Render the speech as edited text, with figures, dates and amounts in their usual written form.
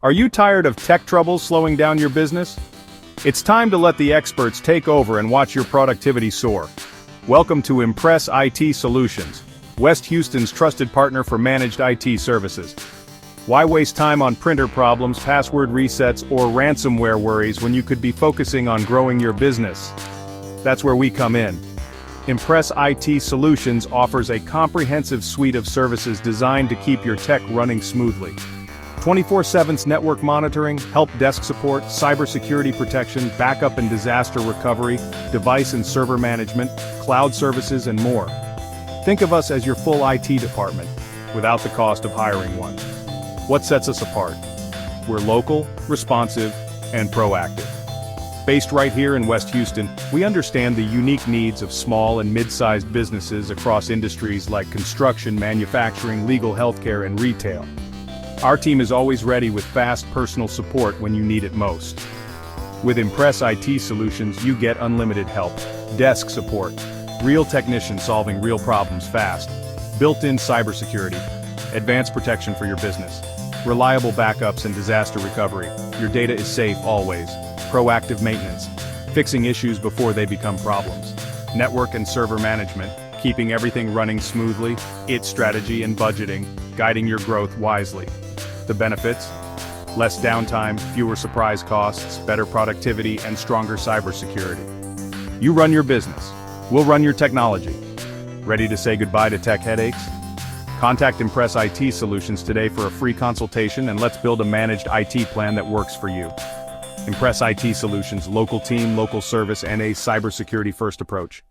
Are you tired of tech troubles slowing down your business? It's time to let the experts take over and watch your productivity soar. Welcome to Impress IT Solutions, West Houston's trusted partner for managed IT services. Why waste time on printer problems, password resets, or ransomware worries when you could be focusing on growing your business? That's where we come in. Impress IT Solutions offers a comprehensive suite of services designed to keep your tech running smoothly. 24/7 network monitoring, help desk support, cybersecurity protection, backup and disaster recovery, device and server management, cloud services, and more. Think of us as your full IT department, without the cost of hiring one. What sets us apart? We're local, responsive, and proactive. Based right here in West Houston, we understand the unique needs of small and mid-sized businesses across industries like construction, manufacturing, legal, healthcare, and retail. Our team is always ready with fast personal support when you need it most. With Impress IT Solutions, you get unlimited help, desk support, real technicians solving real problems fast, built-in cybersecurity, advanced protection for your business, reliable backups and disaster recovery. Your data is safe always. Proactive maintenance, fixing issues before they become problems. Network and server management, keeping everything running smoothly. It's strategy and budgeting, guiding your growth wisely. The benefits? Less downtime, fewer surprise costs, better productivity, and stronger cybersecurity. You run your business. We'll run your technology. Ready to say goodbye to tech headaches? Contact Impress IT Solutions today for a free consultation, and let's build a managed IT plan that works for you. Impress IT Solutions, local team, local service, and a cybersecurity-first approach.